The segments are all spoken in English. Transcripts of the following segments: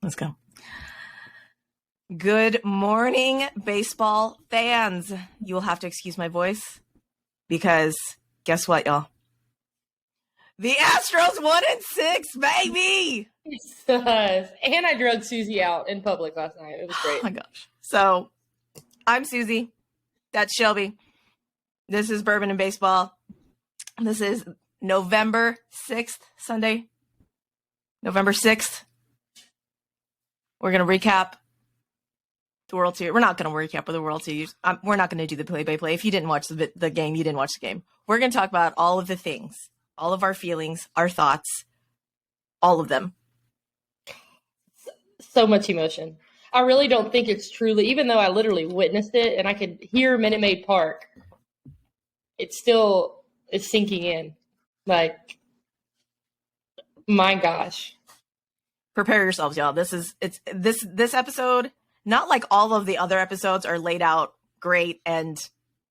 Let's go. Good morning, baseball fans. You will have to excuse my voice because guess what, y'all? The Astros 1-6, baby! And I drugged Suzy out in public last night. It was great. Oh my gosh. So, I'm Suzy. That's Shelby. This is Bourbon and Baseball. This is November 6th, Sunday. November 6th. We're going to recap the World Series. We're not going to recap the World Series. We're not going to do the play-by-play. If you didn't watch the game, you didn't watch the game. We're going to talk about all of the things, all of our feelings, our thoughts, all of them. So much emotion. I really don't think it's truly, even though I literally witnessed it and I could hear Minute Maid Park, it still is sinking in. Like, my gosh. Prepare yourselves, y'all. This episode, not like all of the other episodes are laid out great and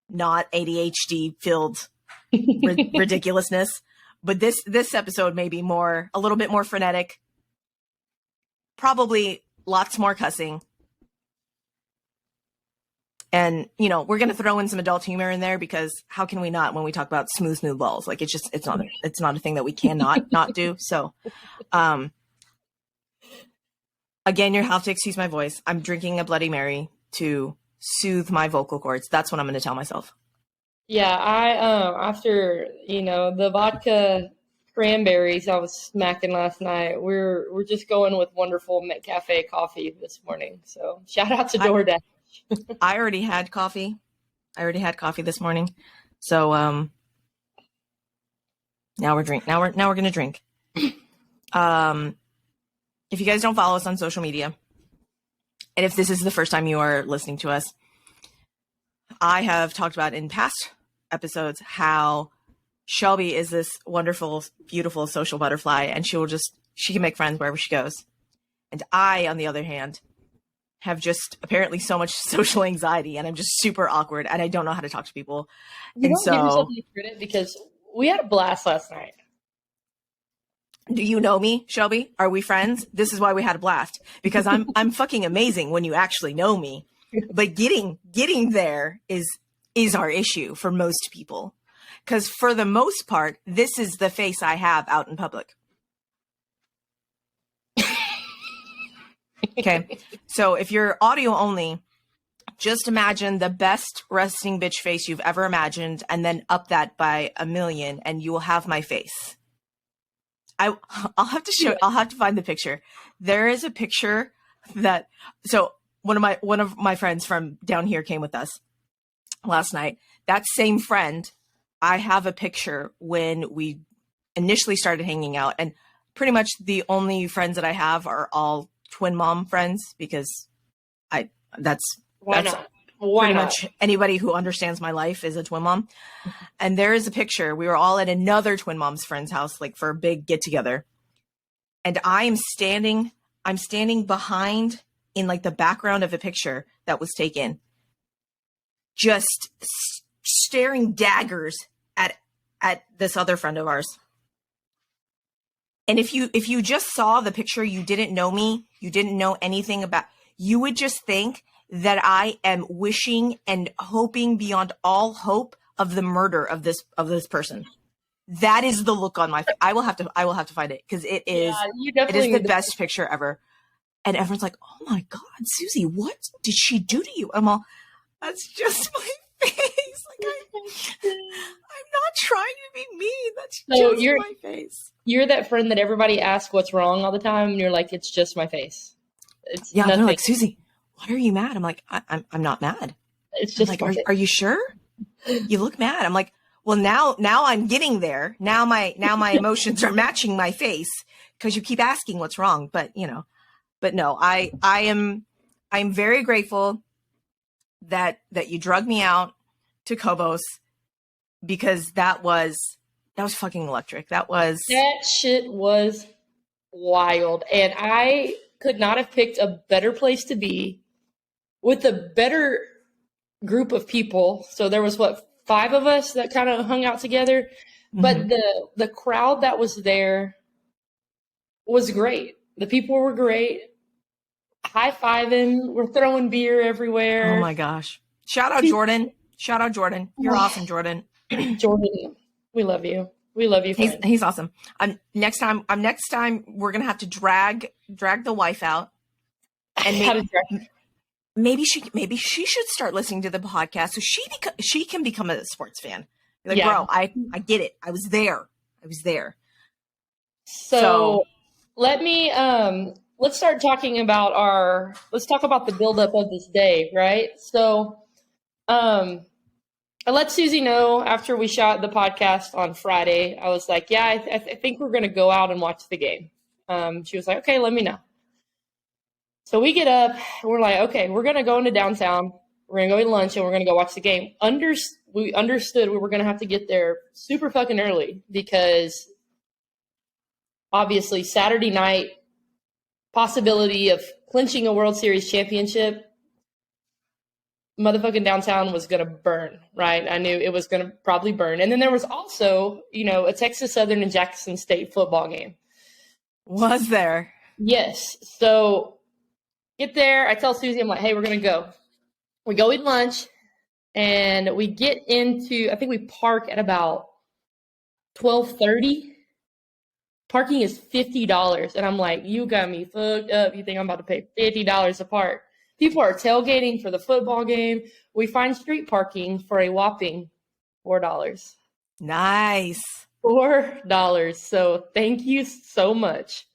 not ADHD filled ridiculousness, but this episode may be a little bit more frenetic, probably lots more cussing. And, we're going to throw in some adult humor in there because how can we not when we talk about smooth balls? Like it's not a thing that we cannot not do. So, again, you'll have to excuse my voice. I'm drinking a Bloody Mary to soothe my vocal cords. That's what I'm going to tell myself. Yeah, I after the vodka cranberries I was smacking last night, we're just going with wonderful McCafe coffee this morning. So shout out to DoorDash. I already had coffee. This morning. So now we're going to drink. If you guys don't follow us on social media, and if this is the first time you are listening to us, I have talked about in past episodes how Shelby is this wonderful, beautiful social butterfly, and she can make friends wherever she goes. And I, on the other hand, have just apparently so much social anxiety, and I'm just super awkward, and I don't know how to talk to people. You don't give yourself any credit because we had a blast last night. Do you know me, Shelby? Are we friends? This is why we had a blast, because I'm fucking amazing when you actually know me. But getting there is our issue for most people. Because for the most part, this is the face I have out in public. Okay. So if you're audio only, just imagine the best resting bitch face you've ever imagined and then up that by 1,000,000 and you will have my face. I'll have to find the picture. There is a picture so one of my friends from down here came with us last night. That same friend, I have a picture when we initially started hanging out, and pretty much the only friends that I have are all twin mom friends because that's pretty much anybody who understands my life is a twin mom. And there is a picture. We were all at another twin mom's friend's house, like for a big get together. And I'm standing behind in like the background of a picture that was taken, just staring daggers at this other friend of ours. And if you just saw the picture, you didn't know me, you didn't know anything about, you would just think that I am wishing and hoping beyond all hope of the murder of this person. That is the look on my face. I will have to find it because it is the best picture ever. And everyone's like, "Oh my God, Suzy, what did she do to you?" I'm all, "That's just my face. Like I'm not trying to be mean. That's just my face." You're that friend that everybody asks what's wrong all the time, and you're like, "It's just my face." It's nothing. They're like, "Suzy, what are you mad?" I'm like, I'm not mad. It's just like, are you sure? You look mad. I'm like, well, now I'm getting there. Now my emotions are matching my face because you keep asking what's wrong. But no, I'm very grateful that you drugged me out to Cobos because that was fucking electric. That shit was wild. And I could not have picked a better place to be with a better group of people. So there was 5 of us that kind of hung out together, but the crowd that was there was great. The people were great. high-fiving. We're throwing beer everywhere. Oh my gosh. Shout out Jordan. Shout out Jordan. You're awesome, Jordan. Jordan, we love you. We love you, friend. He's awesome. Next time we're gonna have to drag the wife out, and maybe she should start listening to the podcast so she can become a sports fan. Like, bro, I get it. I was there. So let's start talking about let's talk about the buildup of this day, right? So I let Suzy know after we shot the podcast on Friday. I was like, yeah, I think we're going to go out and watch the game. She was like, okay, let me know. So we get up, and we're like, okay, we're going to go into downtown. We're going to go eat lunch, and we're going to go watch the game. We understood we were going to have to get there super fucking early because obviously Saturday night, possibility of clinching a World Series championship, motherfucking downtown was going to burn, right? I knew it was going to probably burn. And then there was also, a Texas Southern and Jackson State football game. Was there? Yes. So get there. I tell Suzy, I'm like, hey, we're going to go. We go eat lunch, and we get into, I think we park at about 12:30. Parking is $50. And I'm like, you got me fucked up. You think I'm about to pay $50 a park? People are tailgating for the football game. We find street parking for a whopping $4. Nice. $4. So thank you so much.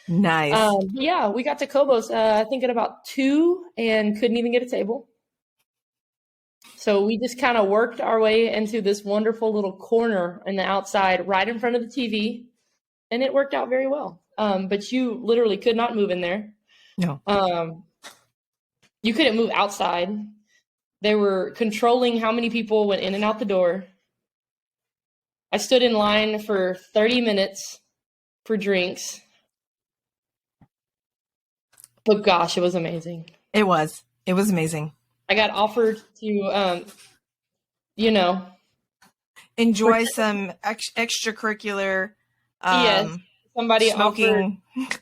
Nice. Yeah, we got to Kobo's, I think at about 2 and couldn't even get a table. So we just kind of worked our way into this wonderful little corner in the outside right in front of the TV. And it worked out very well. But you literally could not move in there. No. You couldn't move outside. They were controlling how many people went in and out the door. I stood in line for 30 minutes for drinks. But gosh, it was amazing. It was amazing. I got offered to, enjoy some extracurricular. Yes, somebody smoking. offered.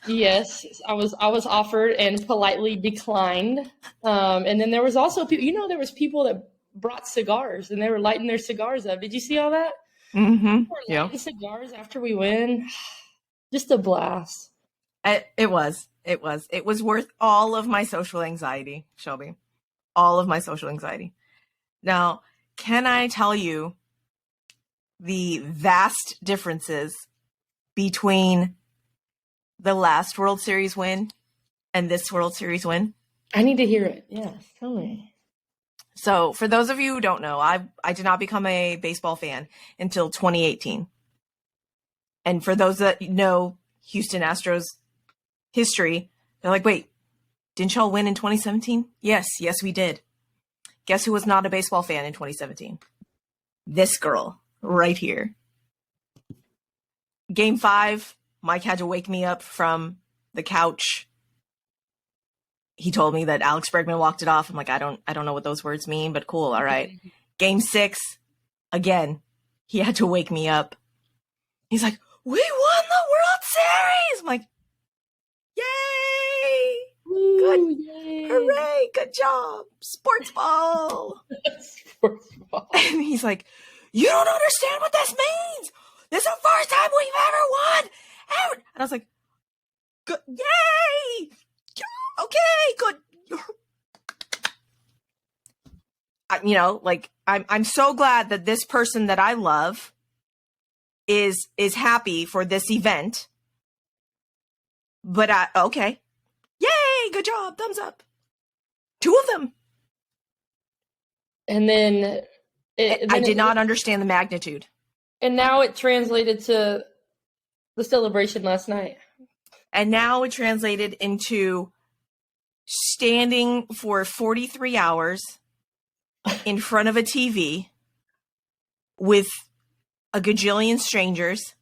Yes, I was offered and politely declined. And then there was also people. There was people that brought cigars and they were lighting their cigars up. Did you see all that? Mm-hmm. Yeah. Lighting cigars after we win. Just a blast. It was worth all of my social anxiety, Shelby. All of my social anxiety. Now, can I tell you the vast differences between the last World Series win and this World Series win? I need to hear it. Yes, tell me. So for those of you who don't know, I did not become a baseball fan until 2018. And for those that know Houston Astros history, they're like, wait, didn't y'all win in 2017? Yes, we did. Guess who was not a baseball fan in 2017? This girl right here. Game 5, Mike had to wake me up from the couch. He told me that Alex Bregman walked it off. I'm like, I don't know what those words mean, but cool. All right. Game 6, again, he had to wake me up. He's like, we won the World Series. I'm like, yay. Good. Yay. Hooray. Good job. Sports ball. Sports ball. And he's like, you don't understand what this means. This is the first time we've ever won. And I was like, good. Yay. Okay, good. I'm so glad that this person that I love is happy for this event. But okay. Yay, good job. Thumbs up. 2 of them. And then I did not understand the magnitude. And now it translated to the celebration last night. And now it translated into standing for 43 hours in front of a TV with a gajillion strangers.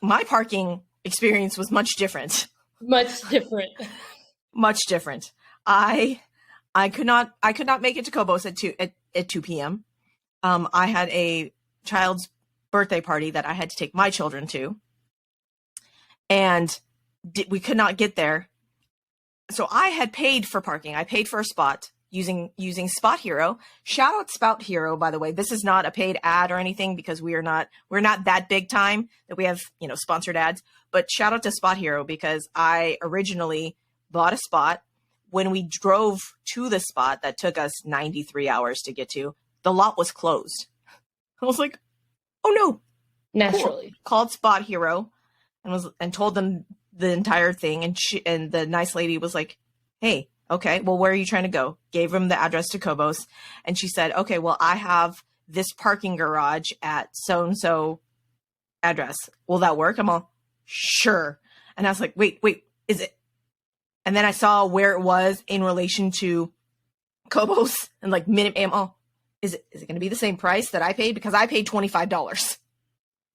My parking experience was much different. Much different. Much different. I could not make it to Cobos at 2 p.m. I had a child's birthday party that I had to take my children to, and we could not get there so I had paid for parking. I paid for a spot using Spot Hero. Shout out Spot Hero, by the way. This is not a paid ad or anything because we're not that big time that we have, sponsored ads. But shout out to Spot Hero because I originally bought a spot. When we drove to the spot that took us 93 hours to get to, the lot was closed. I was like, oh no. Naturally. Cool. Called Spot Hero and told them the entire thing, and the nice lady was like, hey, okay, well, where are you trying to go? Gave him the address to Kobos, and she said, okay, well, I have this parking garage at so-and-so address. Will that work? I'm all, sure. And I was like, wait, is it? And then I saw where it was in relation to Kobos and like minute ammo. Is it going to be the same price that I paid? Because I paid $25.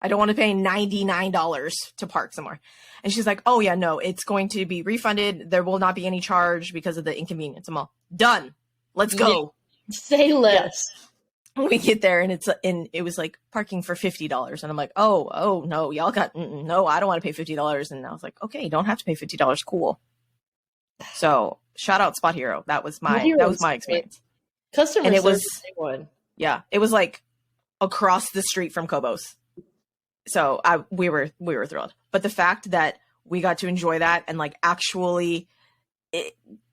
I don't want to pay $99 to park somewhere. And she's like, oh yeah, no, it's going to be refunded. There will not be any charge because of the inconvenience. I'm all, done. Let's go. Yeah. Say less. Yeah. We get there and it was like parking for $50. And I'm like, oh no, y'all got, no, I don't want to pay $50. And I was like, okay, you don't have to pay $50. Cool. So shout out Spot Hero. That was my experience. Customer and it service was, one. Yeah, it was like across the street from Kobos. So we were thrilled. But the fact that we got to enjoy that and like actually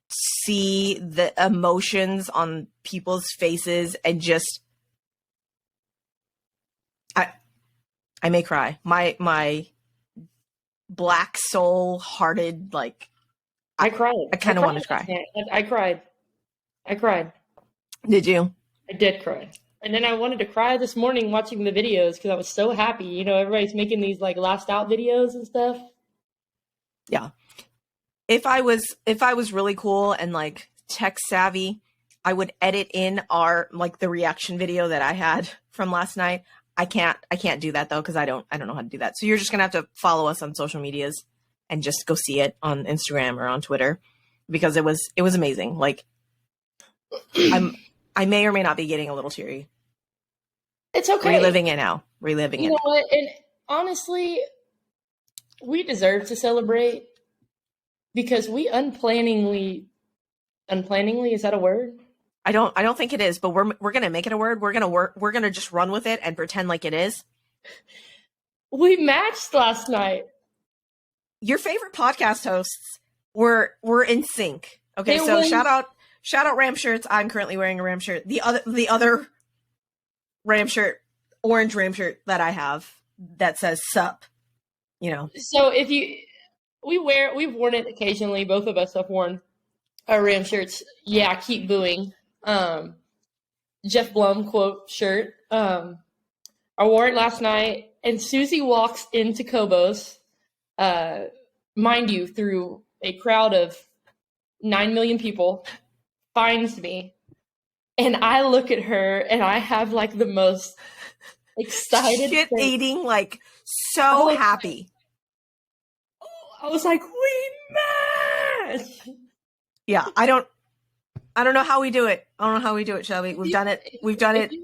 see the emotions on people's faces and just, I may cry. My black soul hearted, like, I cried. I kind of wanted to cry. I cried. Did you? I did cry. And then I wanted to cry this morning watching the videos because I was so happy. Everybody's making these like last out videos and stuff. Yeah. If I was really cool and like tech savvy, I would edit in the reaction video that I had from last night. I can't do that though because I don't know how to do that. So you're just gonna have to follow us on social medias and just go see it on Instagram or on Twitter because it was amazing. Like I may or may not be getting a little teary. It's okay. Reliving it now. You know what? And honestly, we deserve to celebrate because we unplanningly, is that a word? I don't think it is, but we're gonna make it a word. We're gonna just run with it and pretend like it is. We matched last night. Your favorite podcast hosts were in sync. Okay, so shout out Ram shirts. I'm currentently wearing a Ram shirt. The other Ram shirt, orange Ram shirt that I have that says "Sup." So we've worn it occasionally. Both of us have worn our Ram shirts. Yeah, keep booing. Jeff Blum quote shirt. I wore it last night, and Suzy walks into Kobos, mind you, through a crowd of 9 million people, finds me, and I look at her, and I have like the most excited, shit eating, like so happy. I was like, we matched. Yeah, I don't know how we do it. I don't know how we do it, Shelby. We've done it.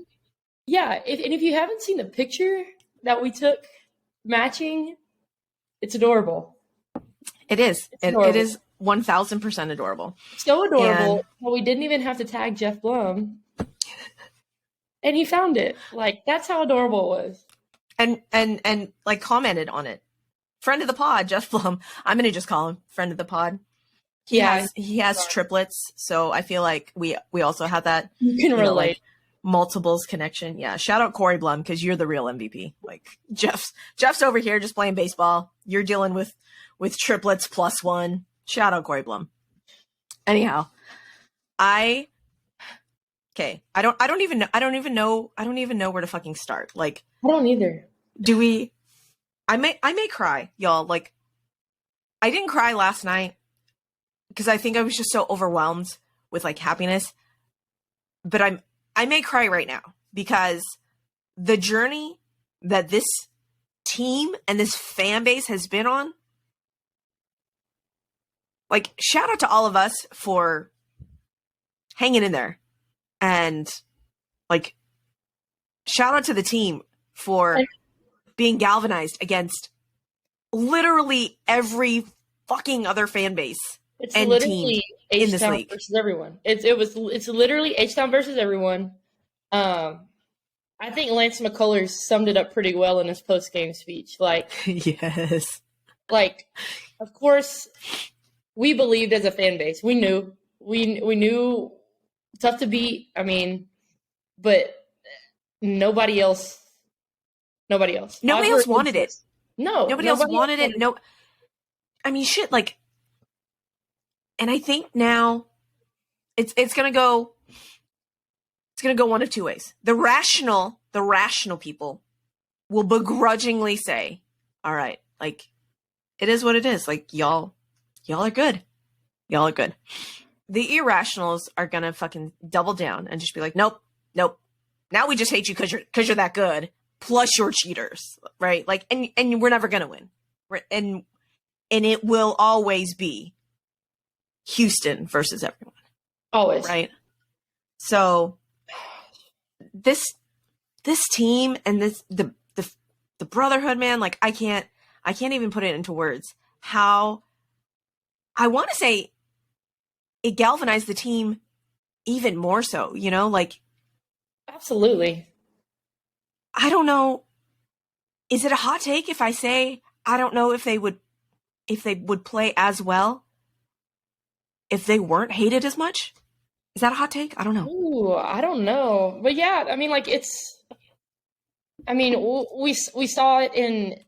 Yeah, if you haven't seen the picture that we took matching, it's adorable. It is. It is 1,000% adorable. So adorable. Well, we didn't even have to tag Jeff Blum. And he found it. Like, that's how adorable it was. And like commented on it. Friend of the pod, Jeff Blum. I'm gonna just call him friend of the pod. He has triplets, so I feel like we also have that. You can relate. Like multiples connection. Yeah. Shout out Corey Blum because you're the real MVP. Like Jeff's over here just playing baseball. You're dealing with triplets plus one. Shout out Corey Blum. Anyhow, I don't even know where to fucking start. Like I don't either. I may cry, y'all. Like I didn't cry last night because I think I was just so overwhelmed with like happiness. But I may cry right now because the journey that this team and this fan base has been on, like, shout out to all of us for hanging in there. And, like, shout out to the team for being galvanized against literally every fucking other fan base It's and teams literally in this H-Town league. versus everyone. It's literally H-Town versus everyone. I think Lance McCullers summed it up pretty well in his post-game speech. Yes. Of course, we believed as a fan base. We knew tough to beat. I mean, but nobody else. Nobody else wanted it. No, Nobody else wanted it. No, I mean, shit. Like, and I think now it's gonna go. It's gonna go one of two ways. The rational people will begrudgingly say, "All right, like, it is what it is. Like, y'all are good. Y'all are good." The irrationals are gonna fucking double down and just be like, "Nope. Now we just hate you because you're that good. Plus you're cheaters, right? Like, and we're never gonna win. And it will always be Houston versus everyone, always, right? So this team and the brotherhood, man. Like, I can't even put it into words. How I want to say it galvanized the team even more so. You know, like, absolutely. I don't know. Is it a hot take if I say I don't know if they would play as well if they weren't hated as much? Is that a hot take? I don't know. Ooh, I don't know. But yeah, I mean, we saw it in,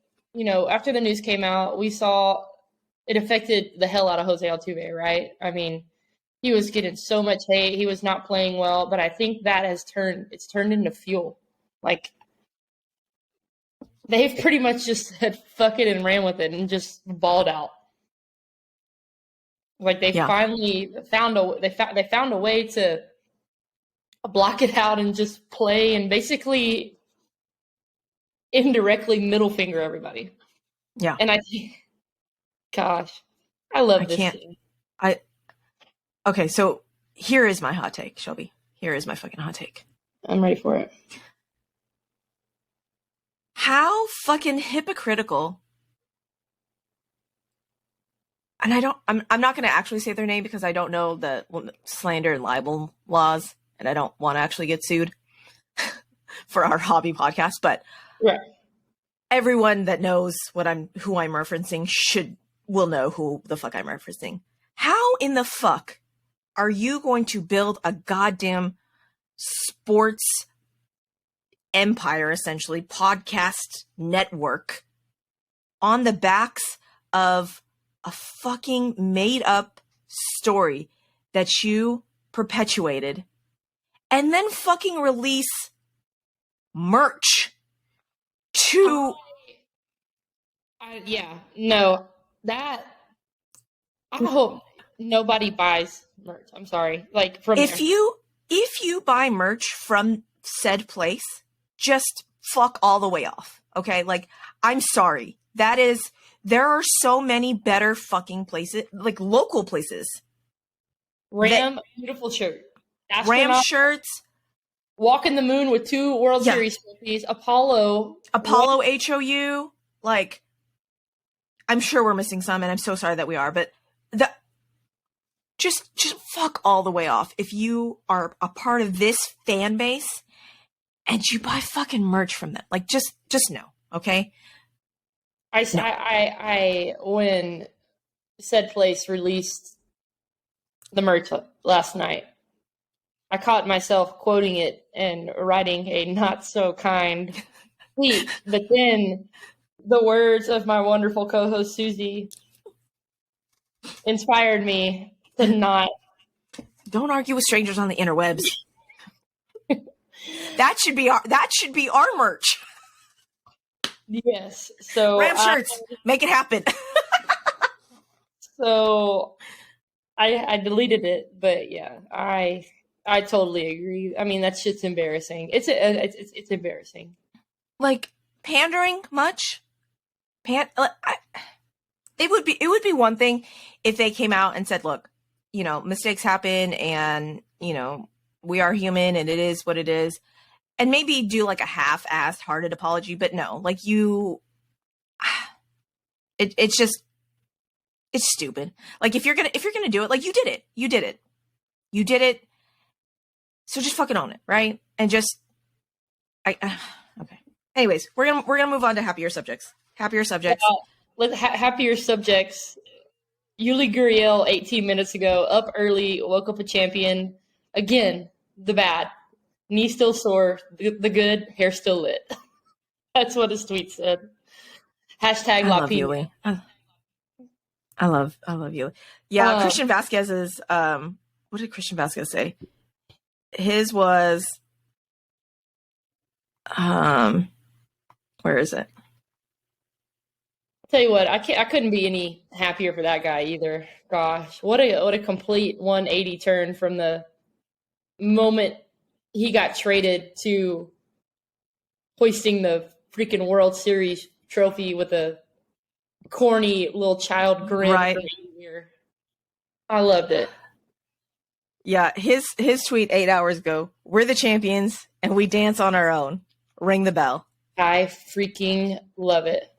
after the news came out, we saw it affected the hell out of Jose Altuve, right? I mean, he was getting so much hate. He was not playing well, but I think that it's turned into fuel. Like, they've pretty much just said fuck it and ran with it and just balled out. Like, they finally found a way to block it out and just play and basically indirectly middle finger everybody. Yeah. And I think, gosh, I love this team. Okay, so here is my hot take, Shelby. Here is my fucking hot take. I'm ready for it. How fucking hypocritical. And I'm not going to actually say their name because I don't know the slander and libel laws, and I don't want to actually get sued for our hobby podcast, but right. Everyone that knows who I'm referencing will know who the fuck I'm referencing. How in the fuck are you going to build a goddamn sports empire, essentially, podcast network on the backs of a fucking made up story that you perpetuated and then fucking release merch to I hope nobody buys merch. I'm sorry. Like, from if you buy merch from said place, just fuck all the way off. Okay? Like, I'm sorry. There are so many better fucking places, like local places. Ram, beautiful shirt. Ram shirts. Walk in the Moon with 2 World Series trophies. Apollo HOU. Like, I'm sure we're missing some, and I'm so sorry that we are, but just fuck all the way off. If you are a part of this fan base and you buy fucking merch from them, like, just no, okay? I when said place released the merch last night, I caught myself quoting it and writing a not so kind tweet, but then the words of my wonderful co-host Suzy inspired me to not. Don't argue with strangers on the interwebs. That should be our merch. Yes. So Ram shirts, make it happen. So I deleted it, but yeah, I totally agree. I mean, that shit's embarrassing. It's embarrassing. Like, pandering much? It would be one thing if they came out and said, "Look, mistakes happen, and we are human, and it is what it is," and maybe do like a half-assed, hearted apology. But no, like, it's It's stupid. Like if you're gonna do it, like you did it. So just fucking own it, right? And just okay. Anyways, we're gonna move on to happier subjects. Happier subjects. Happier subjects. Yuli Gurriel, 18 minutes ago, up early, woke up a champion. Again, the bad. Knee still sore. The good, hair still lit. That's what his tweet said. Hashtag I La love Pina. Yuli. I love Yuli. Yeah, Christian Vasquez's what did Christian Vasquez say? His was where is it? I'll tell you what, I couldn't be any happier for that guy either. Gosh, what a complete 180 turn from the moment he got traded to hoisting the freaking World Series trophy with a corny little child grin. Right. I loved it. Yeah, his tweet 8 hours ago. We're the champions and we dance on our own. Ring the bell. I freaking love it.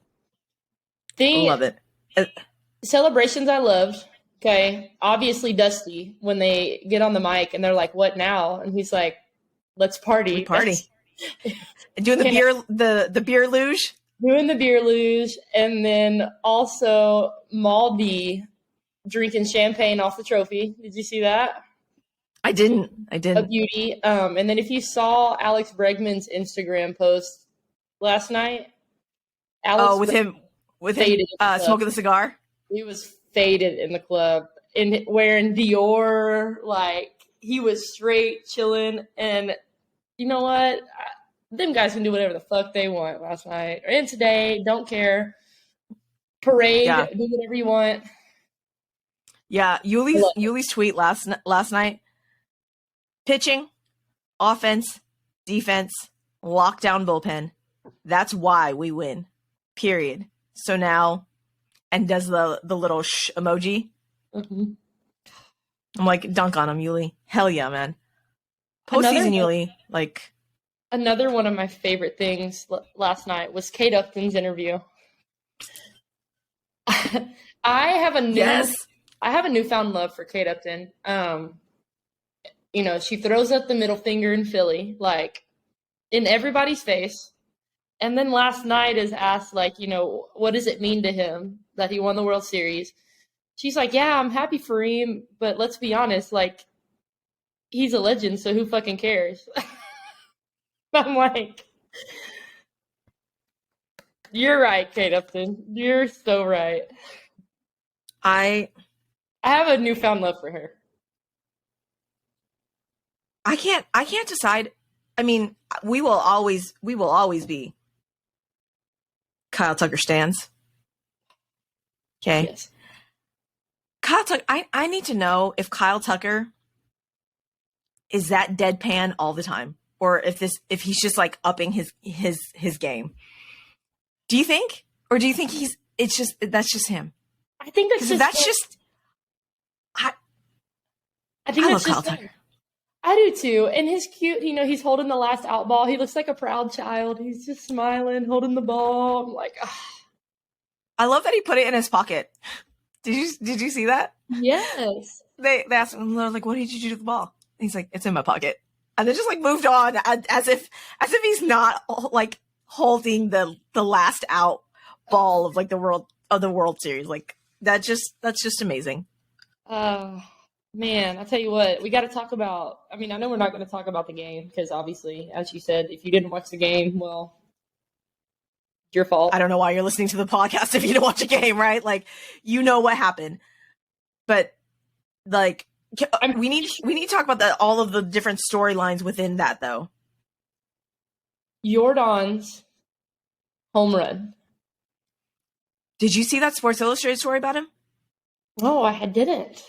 Love it. Celebrations I loved. Okay. Obviously Dusty, when they get on the mic and they're like, what now? And he's like, let's party. We party. Doing the beer luge. Doing the beer luge. And then also Maldi drinking champagne off the trophy. Did you see that? I didn't. A beauty. And then if you saw Alex Bregman's Instagram post last night, with him smoking the cigar. He was faded in the club and wearing Dior, like he was straight chilling. And you know what? Them guys can do whatever the fuck they want last night and today. Don't care. Parade, do whatever you want. Yeah, Yuli's tweet last night. Pitching, offense, defense, lockdown bullpen. That's why we win. Period. So now, and does the little shh emoji. Mm-hmm. I'm like, dunk on him, Yuli. Hell yeah, man. Postseason Yuli, like. Another one of my favorite things last night was Kate Upton's interview. I have a newfound love for Kate Upton. She throws up the middle finger in Philly, like in everybody's face. And then last night is asked, like, what does it mean to him that he won the World Series? She's like, yeah, I'm happy for him, but let's be honest, like, he's a legend, so who fucking cares? I'm like, you're right, Kate Upton. You're so right. I have a newfound love for her. I can't decide. I mean, we will always be Kyle Tucker stans. Okay. Yes. Kyle Tucker, I need to know if Kyle Tucker is that deadpan all the time, or if he's just like upping his game. Do you think? Or do you think that's just him? I think that's just I think I that's love just Kyle Tucker. I do too. And his cute, he's holding the last out ball. He looks like a proud child. He's just smiling, holding the ball. I'm like, I love that he put it in his pocket. Did you see that? Yes. They asked him, they're like, what did you do to the ball? And he's like, it's in my pocket. And then just like moved on as if he's not like holding the last out ball of like the World Series. Like that's just amazing. Oh man, I'll tell you what, we got to talk about, I know we're not going to talk about the game because obviously, as you said, if you didn't watch the game, well, it's your fault. I don't know why you're listening to the podcast if you didn't watch a game, right? Like, you know what happened. But like, we need to talk about all of the different storylines within that though. Jordan's home run. Did you see that Sports Illustrated story about him? No, I didn't.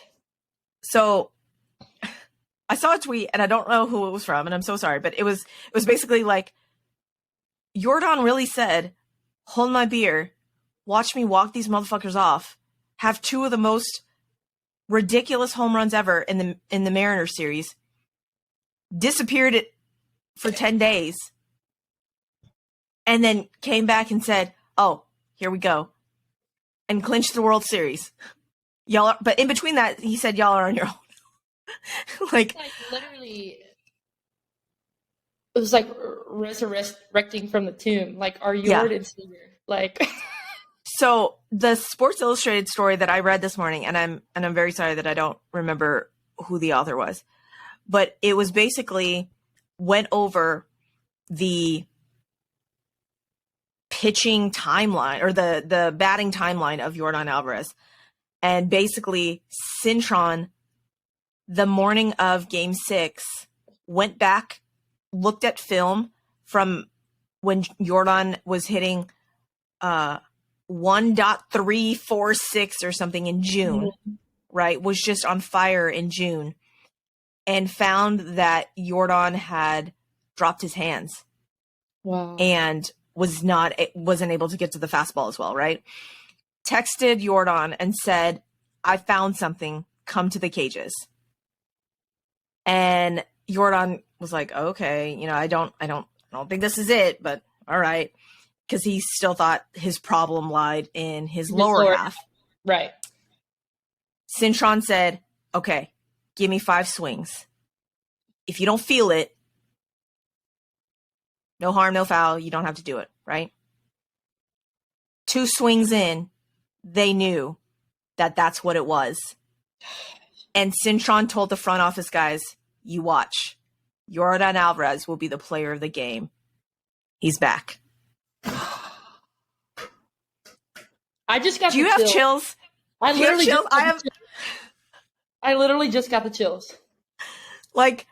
So I saw a tweet and I don't know who it was from and I'm so sorry, but it was basically like Jordan really said, hold my beer, watch me walk these motherfuckers off, have two of the most ridiculous home runs ever in the Mariners series, disappeared it for 10 days, and then came back and said, oh, here we go, and clinched the World Series. but in between that, he said, y'all are on your own. Like literally, it was like resurrecting from the tomb. Like, are you and Savior? Like, so the Sports Illustrated story that I read this morning, and I'm very sorry that I don't remember who the author was, but it was basically went over the pitching timeline or the batting timeline of Yordan Alvarez, and basically Cintron, the morning of Game 6, went back, looked at film from when Yordan was hitting 1.346 or something in June, right? Was just on fire in June, and found that Yordan had dropped his hands. Wow. And wasn't able to get to the fastball as well, right? Texted Yordan and said, I found something, come to the cages. And Yordan was like, okay, I don't think this is it, but all right. Because he still thought his problem lied in his lower half. Right. Cintron said, okay, give me 5 swings. If you don't feel it, no harm, no foul, you don't have to do it, right? 2 swings in, they knew that that's what it was. And Cintron told the front office guys, you watch. Yordan Alvarez will be the player of the game. He's back. I just got Do you have chills? I literally just got the chills. Like,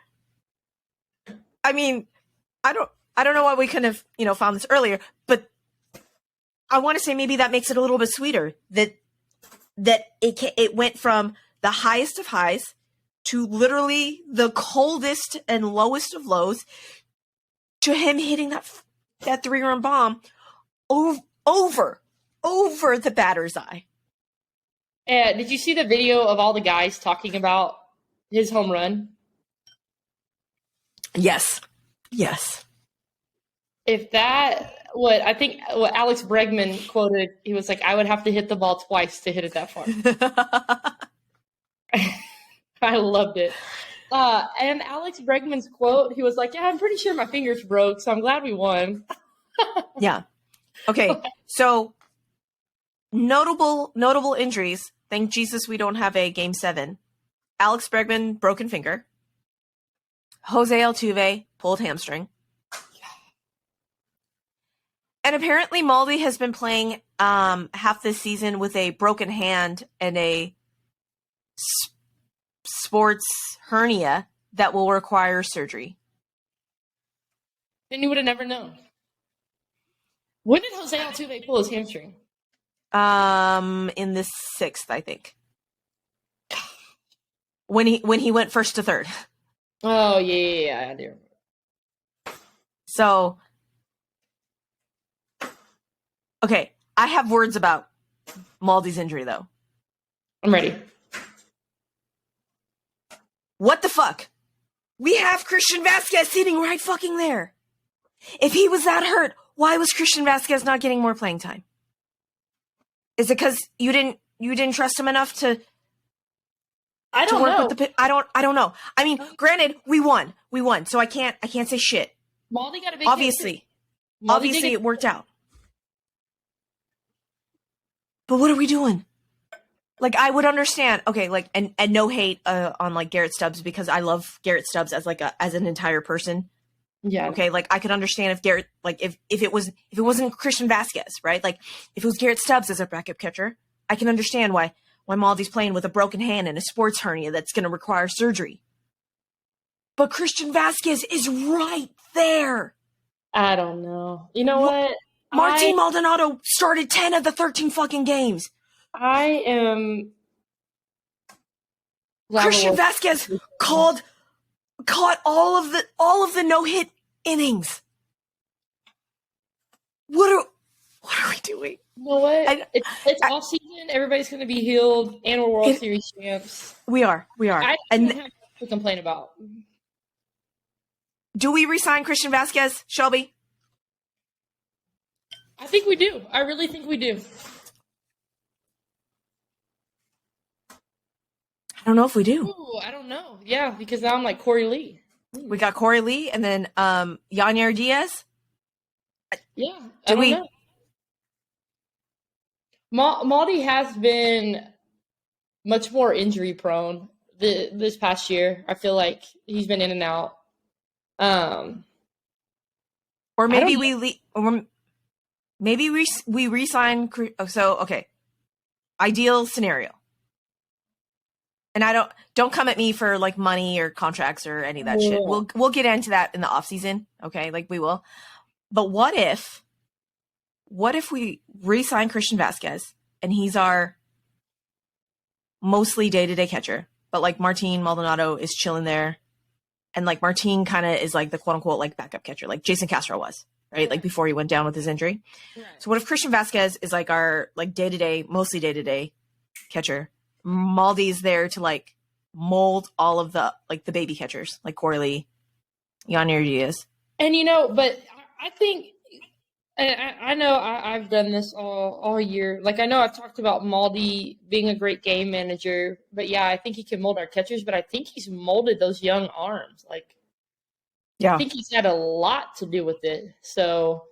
I mean, I don't know why we couldn't have, found this earlier, but I want to say maybe that makes it a little bit sweeter that it went from the highest of highs to literally the coldest and lowest of lows to him hitting that 3-run bomb over the batter's eye. Did you see the video of all the guys talking about his home run? Yes. If what Alex Bregman quoted, he was like, I would have to hit the ball twice to hit it that far. I loved it. And Alex Bregman's quote, he was like, yeah, I'm pretty sure my fingers broke, so I'm glad we won. Yeah. Okay. So notable injuries. Thank Jesus we don't have a Game 7. Alex Bregman, broken finger. Jose Altuve, pulled hamstring. And apparently Maldi has been playing half this season with a broken hand and a sports hernia that will require surgery. Then you would have never known. When did Jose Altuve pull his hamstring? In the 6th, I think. When he went first to third. Oh yeah, I do. So, okay, I have words about Maldi's injury though. I'm ready. What the fuck? We have Christian Vasquez sitting right fucking there. If he was that hurt, why was Christian Vasquez not getting more playing time? Is it because you didn't trust him enough to? I don't know. I don't know. I mean, granted, we won, so I can't say shit. Maldi got a big obviously it worked out. But what are we doing? Like, I would understand. Okay, like, and no hate on like Garrett Stubbs, because I love Garrett Stubbs as an entire person. Yeah. Okay, like I could understand if Garrett, like if it wasn't Christian Vasquez, right? Like if it was Garrett Stubbs as a backup catcher, I can understand why Maldi's playing with a broken hand and a sports hernia that's going to require surgery. But Christian Vasquez is right there. I don't know. You know what? Martin Maldonado started 10 of the 13 fucking games. I am. Christian Vasquez caught all of the no-hit innings. What are we doing? You know what? It's off season. Everybody's going to be healed, and we're World Series champs. We are. I don't have to complain about. Do we re-sign Christian Vasquez, Shelby? I think we do. I really think we do. don't know if we do. Ooh, I don't know. Yeah, because now I'm like Corey Lee. We got Corey Lee and then Yanier Diaz. Yeah, I Do don't we? know. Maldi has been much more injury prone this past year. I feel like he's been in and out. Or I don't maybe know. maybe we re-sign. So okay, ideal scenario. And I don't come at me for like money or contracts or any of that shit. Yeah. We'll get into that in the off season, okay? Like we will. But what if we re-sign Christian Vasquez and he's our mostly day-to-day catcher, but like Martin Maldonado is chilling there, and like Martin kind of is like the quote-unquote like backup catcher, like Jason Castro was, right? Like before he went down with his injury. Right. So what if Christian Vasquez is like our like day-to-day, mostly day-to-day catcher? Maldi's there to like mold all of the like the baby catchers, like Corey Lee, Yanier Diaz. And but I think I know I've done this all year. Like I know I've talked about Maldi being a great game manager, but yeah, I think he can mold our catchers. But I think he's molded those young arms. Like I Yeah. think he's had a lot to do with it. So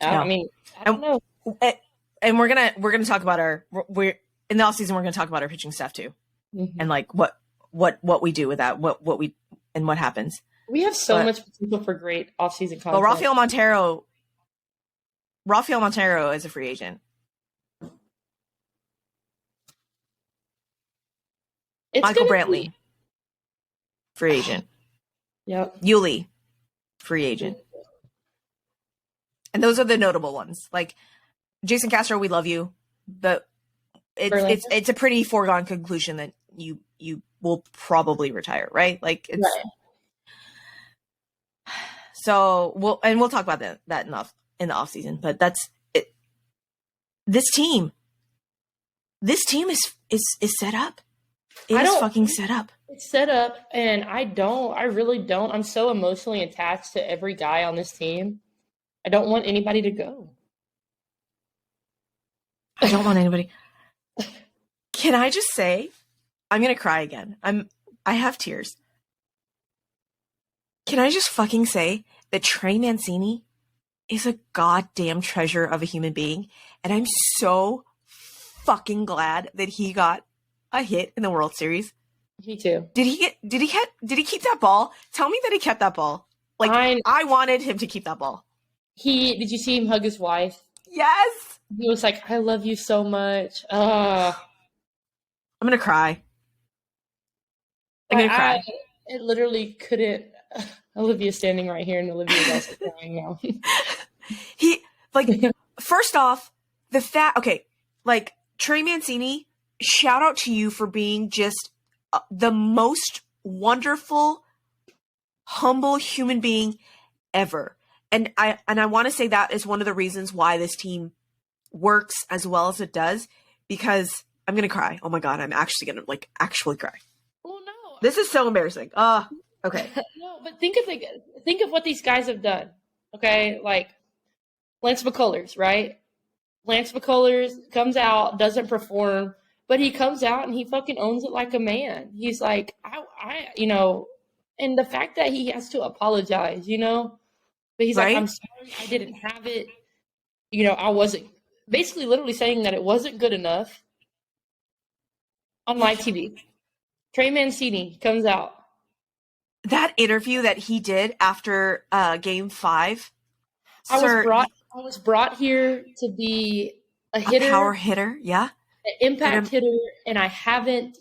Yeah. I mean, I don't know. And we're gonna talk about we're in the off season. We're gonna talk about our pitching staff too, and like what we do with that, what we and what happens. We have so much potential for great offseason content. Well, Rafael Montero is a free agent. Michael Brantley, free agent. Yep. Yuli, free agent. And those are the notable ones. Like Jason Castro, we love you, but it's a pretty foregone conclusion that you will probably retire, right? Like it's right. So we'll talk about that in the off season. But that's it. This team is set up. It is fucking set up. It's set up, and I really don't. I'm so emotionally attached to every guy on this team. I don't want anybody to go. I don't want anybody. Can I just say, I'm gonna cry again. I have tears. Can I just fucking say that Trey Mancini is a goddamn treasure of a human being, and I'm so fucking glad that he got a hit in the World Series. Me too. Did he keep that ball? Tell me that he kept that ball. Like I wanted him to keep that ball. Did you see him hug his wife? Yes. He was like, "I love you so much." I'm gonna cry. I'm gonna cry. It literally couldn't. Olivia's standing right here, and Olivia's also crying now. First off, like Trey Mancini, shout out to you for being just the most wonderful, humble human being ever. And I want to say that is one of the reasons why this team works as well as it does, because I'm going to cry. Oh my God, I'm actually going to actually cry. Well, no. This is so embarrassing. Okay. No, but think of what these guys have done. Okay? Like Lance McCullers, right? Lance McCullers comes out, doesn't perform, but he comes out and he fucking owns it like a man. He's like, and the fact that he has to apologize, but he's like, I'm sorry, I didn't have it. I wasn't, basically literally saying that it wasn't good enough on live TV. Trey Mancini comes out. That interview that he did after Game 5. I was brought here to be a hitter. A power hitter, yeah. An impact hitter, and I haven't,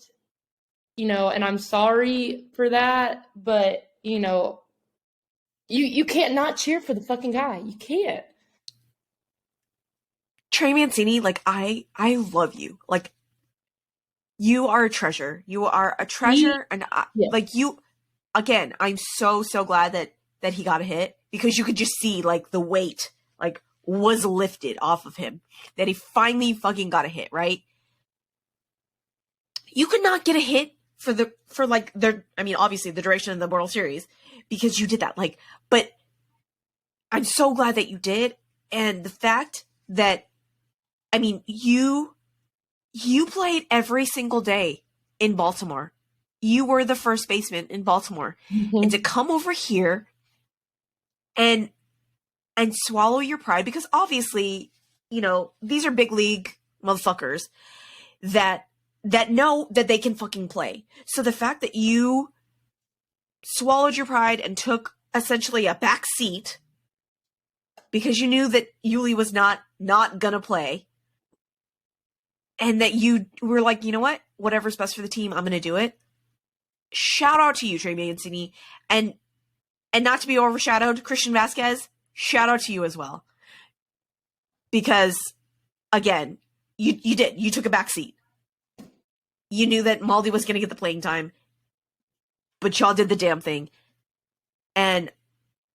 and I'm sorry for that, but, you can't not cheer for the fucking guy. You can't. Trey Mancini, I love you. You are a treasure. You are a treasure, and you. Again, I'm so glad that he got a hit, because you could just see the weight was lifted off of him, that he finally fucking got a hit, right? You could not get a hit obviously the duration of the World Series, because you did that. But I'm so glad that you did, and the fact that you played every single day in Baltimore. You were the first baseman in Baltimore. And to come over here and swallow your pride, because obviously, you know, these are big league motherfuckers that know that they can fucking play. So the fact that you swallowed your pride and took essentially a back seat because you knew that Yuli was not gonna play, and that you were like, you know what, whatever's best for the team, I'm gonna do it. Shout out to you, Trey Mancini, and not to be overshadowed, Christian Vasquez. Shout out to you as well, because again, you took a back seat. You knew that Maldi was gonna get the playing time, but y'all did the damn thing, and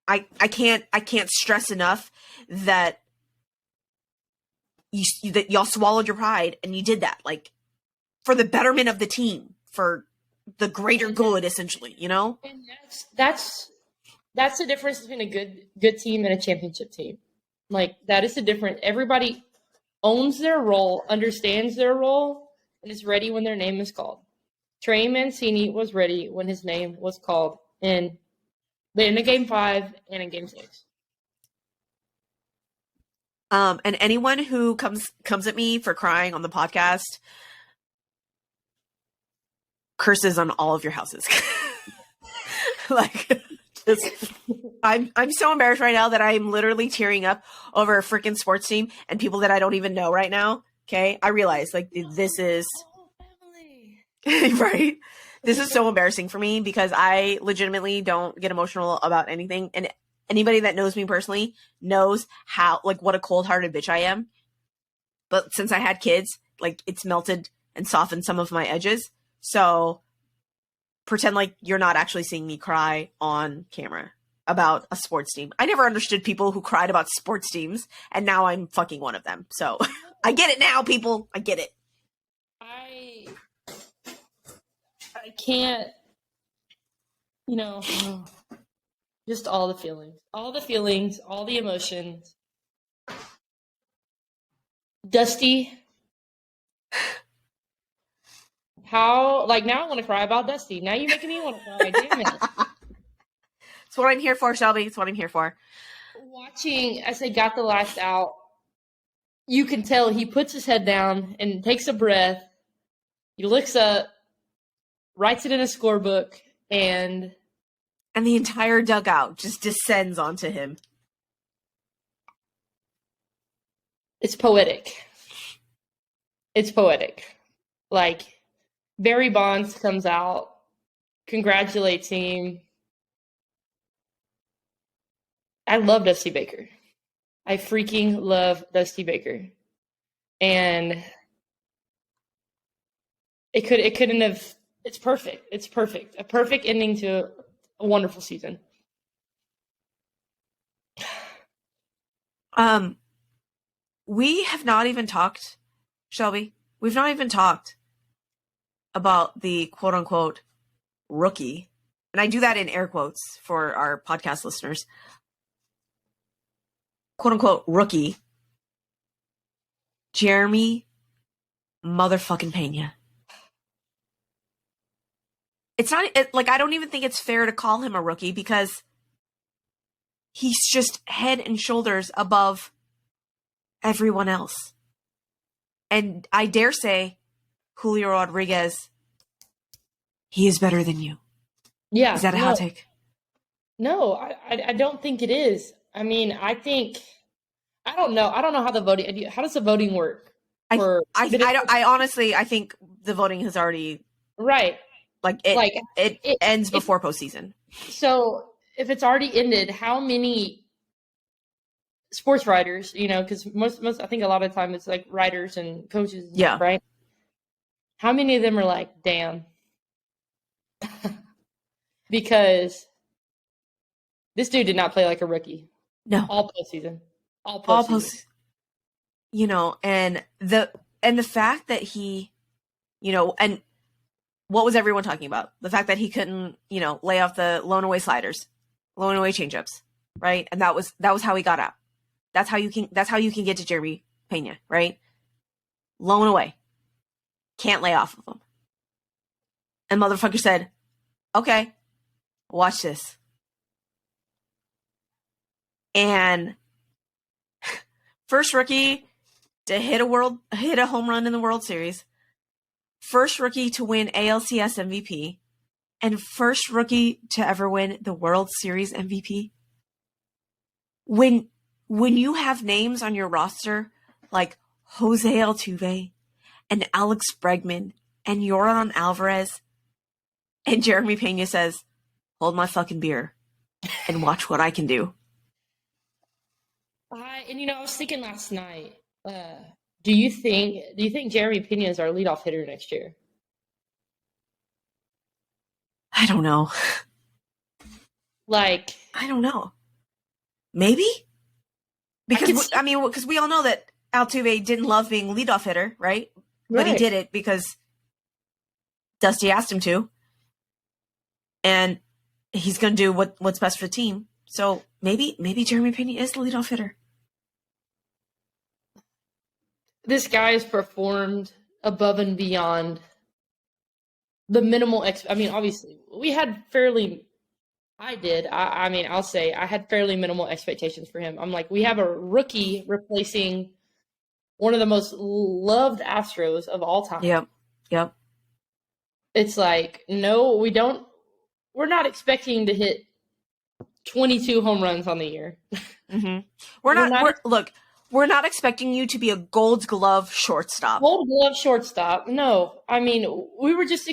I can't stress enough that that y'all swallowed your pride and you did that, like, for the betterment of the team, for the greater good, essentially, you know? And that's the difference between a good team and a championship team. Like, that is the difference. Everybody owns their role, understands their role, and is ready when their name is called. Trey Mancini was ready when his name was called in a Game 5 and in Game 6. And anyone who comes at me for crying on the podcast, curses on all of your houses. Like, I'm so embarrassed right now that I'm literally tearing up over a freaking sports team and people that I don't even know right now. Okay, I realize, like, this is right. This is so embarrassing for me because I legitimately don't get emotional about anything, and anybody that knows me personally knows how, like, what a cold-hearted bitch I am. But since I had kids, like, it's melted and softened some of my edges. So pretend like you're not actually seeing me cry on camera about a sports team. I never understood people who cried about sports teams, and now I'm fucking one of them. So I get it now, people. I get it. I can't, you know, just all the feelings, all the emotions. Dusty. How, like, now I want to cry about Dusty. Now you're making me want to cry. Damn it. It's what I'm here for, Shelby. It's what I'm here for. Watching as they got the last out, you can tell he puts his head down and takes a breath. He looks up, writes it in a scorebook, and the entire dugout just descends onto him. It's poetic. It's poetic. Like, Barry Bonds comes out, congratulates him. I love Dusty Baker. I freaking love Dusty Baker. And it couldn't have, it's perfect. It's perfect. A perfect ending to a wonderful season. We have not even talked, Shelby. We've not even talked about the quote unquote rookie. And I do that in air quotes for our podcast listeners. Quote unquote rookie. Jeremy motherfucking Pena. It's not like, I don't even think it's fair to call him a rookie because he's just head and shoulders above everyone else. And I dare say, Julio Rodriguez, he is better than you. Yeah. Is that a hot take? No, I don't think it is. I mean, I don't know. I don't know how how does the voting work? I honestly, I think the voting has already, right. It ends before postseason. So if it's already ended, how many sports writers, you know, because most I think a lot of the time it's like writers and coaches, yeah, right? How many of them are like, damn, because this dude did not play like a rookie. No, all postseason, all postseason. You know, and the fact that he, you know, and what was everyone talking about? The fact that he couldn't, you know, lay off the lone away sliders, lone away changeups, right? And that was how he got out. That's how you can get to Jeremy Pena, right? Lone away. Can't lay off of him. And motherfucker said, okay, watch this. And first rookie to hit a home run in the World Series. First rookie to win ALCS MVP. And first rookie to ever win the World Series MVP. When you have names on your roster like Jose Altuve and Alex Bregman and Yordan Alvarez, and Jeremy Pena says, hold my fucking beer and watch what I can do. I was thinking last night, do you think Jeremy Pena is our leadoff hitter next year? I don't know. I don't know. Maybe? Because because we all know that Altuve didn't love being leadoff hitter, right? But he did it because Dusty asked him to. And he's going to do what's best for the team. So maybe Jeremy Pena is the leadoff hitter. This guy has performed above and beyond the minimal. Obviously, we had fairly. I'll say I had fairly minimal expectations for him. I'm like, we have a rookie replacing one of the most loved Astros of all time. Yep. It's like, no, we don't. We're not expecting to hit 22 home runs on the year. Mm-hmm. We're not expecting you to be a Gold Glove shortstop. Gold Glove shortstop. No, I just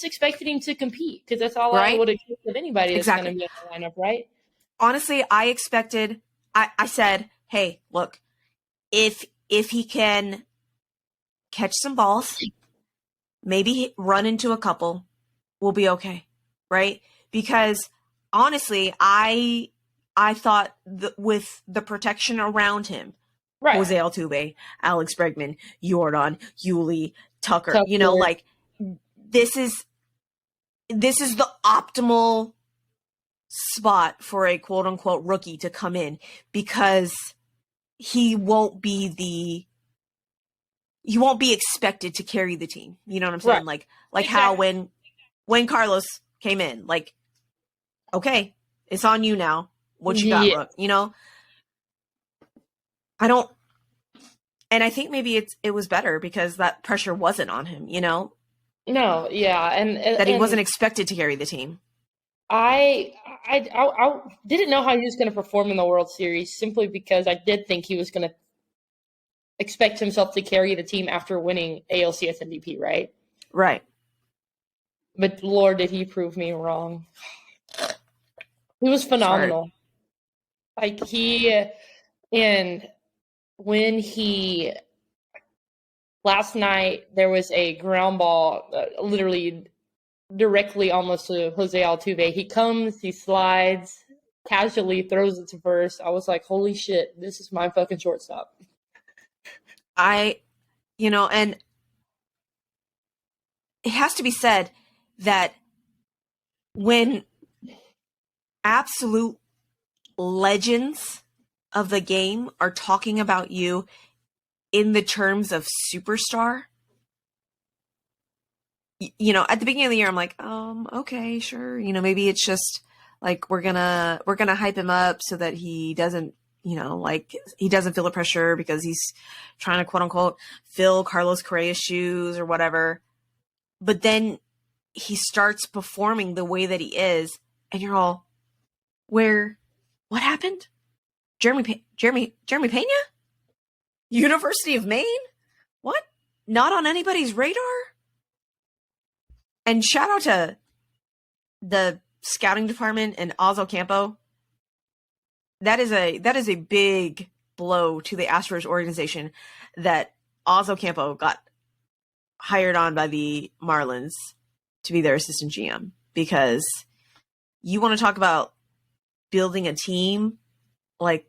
expected him to compete because that's all I would expect of anybody that's going to be in the lineup, right? Honestly, I said, hey, look, if he can catch some balls, maybe run into a couple, we'll be okay, right? Because honestly, I thought with the protection around him, right. Jose Altuve, Alex Bregman, Yordan, Yuli, Tucker, this is the optimal spot for a quote unquote rookie to come in because he won't be expected to carry the team. You know what I'm saying? Right. Like exactly. How when Carlos came in, like, okay, it's on you now. What you got, Rook? I think maybe it was better because that pressure wasn't on him, No, yeah, and that he wasn't expected to carry the team. I didn't know how he was going to perform in the World Series simply because I did think he was going to expect himself to carry the team after winning ALCS MVP, right? Right. But Lord, did he prove me wrong. He was phenomenal. Last night, there was a ground ball, literally directly almost to Jose Altuve. He comes, he slides, casually throws it to first. I was like, holy shit, this is my fucking shortstop. And it has to be said that when absolute legends of the game are talking about you in the terms of superstar, at the beginning of the year, I'm like, okay, sure. Maybe it's just like, we're gonna hype him up so that he doesn't, he doesn't feel the pressure because he's trying to quote unquote fill Carlos Correa's shoes or whatever. But then he starts performing the way that he is, and you're all, what happened? Jeremy Pena? University of Maine? What? Not on anybody's radar? And shout out to the scouting department and Ozzo Campo. That is a big blow to the Astros organization that Ozzo Campo got hired on by the Marlins to be their assistant GM, because you want to talk about building a team, like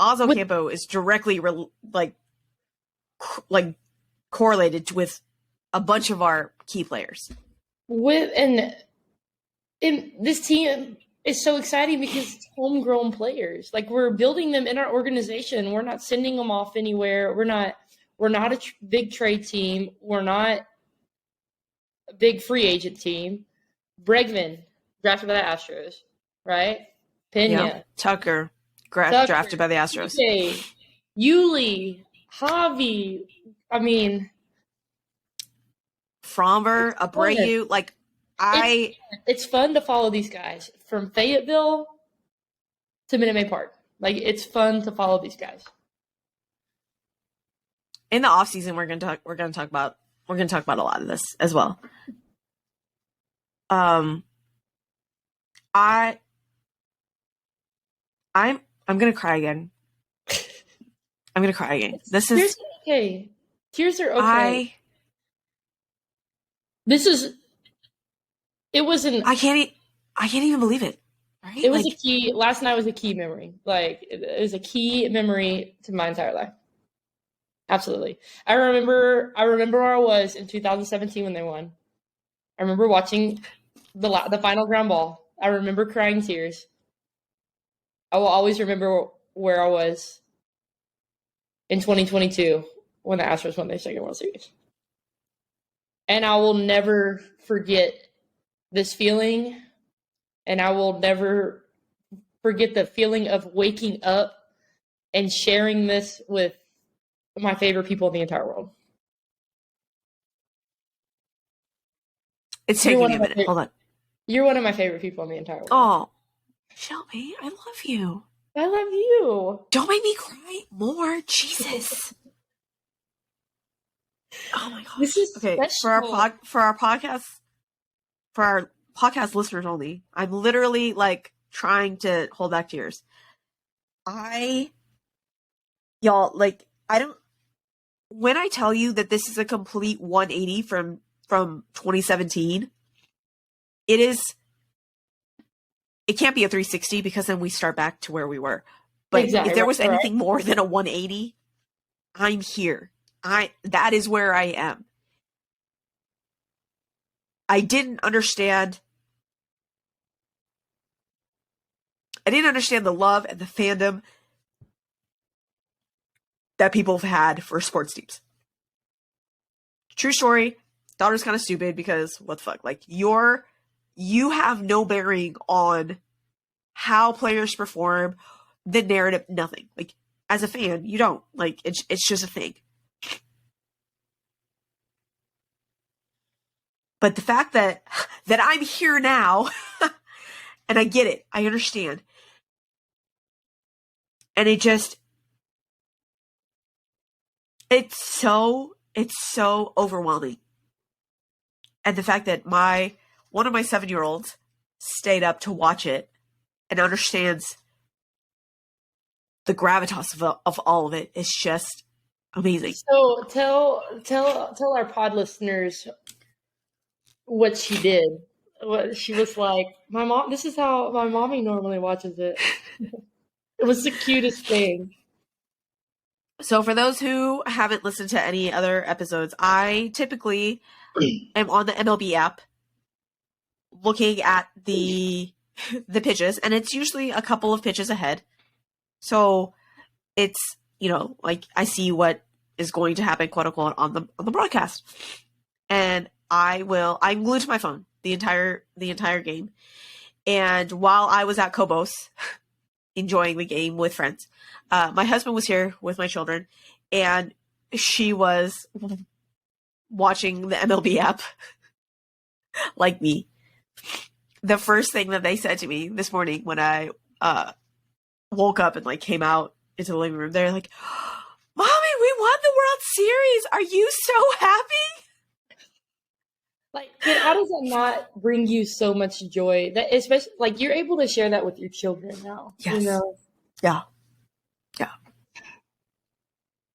Ozzo Campo is directly correlated with a bunch of our key players. And this team is so exciting because it's homegrown players. Like, we're building them in our organization. We're not sending them off anywhere. We're not a big trade team. We're not big free agent team. Bregman, drafted by the Astros, right? Pena, Yeah. Tucker, drafted by the Astros. TJ, Yuli, Javi. I mean, Fromber, Abreu, like it's fun to follow these guys from Fayetteville to Minute Maid Park. Like, it's fun to follow these guys. In the off season, we're gonna talk about a lot of this as well. I'm gonna cry again. I'm gonna cry again. This is okay. Tears are okay. I can't even believe it. Right? It was a key. Last night was a key memory. Like, it was a key memory to my entire life. Absolutely. I remember where I was in 2017 when they won. I remember watching the final ground ball. I remember crying tears. I will always remember where I was in 2022 when the Astros won their second World Series. And I will never forget this feeling, and I will never forget the feeling of waking up and sharing this with my favorite people in the entire world. It's taking me a minute. Hold on. You're one of my favorite people in the entire world. Oh, Shelby, I love you. I love you. Don't make me cry more. Jesus. Oh my gosh. This is okay. special. For our podcast listeners only, I'm literally like trying to hold back tears. When I tell you that this is a complete 180 from 2017, it can't be a 360 because then we start back to where we were. But exactly, if there was anything more than a 180, I'm here. That is where I am. I didn't understand the love and the fandom that people have had for sports teams. True story. Thought it was kind of stupid because what the fuck? Like, you have no bearing on how players perform, the narrative, nothing. Like, as a fan, you don't. Like, it's just a thing. But the fact that I'm here now, and I get it, I understand. And it's so overwhelming. And the fact that one of my 7-year-olds stayed up to watch it and understands the gravitas of all of it is just amazing. So tell our pod listeners what she did. What she was like, my mom. This is how my mommy normally watches it. It was the cutest thing. So for those who haven't listened to any other episodes, I typically am on the MLB app looking at the pitches, and it's usually a couple of pitches ahead. So it's, like I see what is going to happen, quote unquote, on the broadcast. And I'm glued to my phone the entire game. And while I was at Cobos enjoying the game with friends, my husband was here with my children, and she was watching the MLB app like me. The first thing that they said to me this morning when I woke up and like came out into the living room, they're like, "Mommy, we won the World Series. Are you so happy?" Like, how does that not bring you so much joy? That especially, like, you're able to share that with your children now. Yes. Yeah.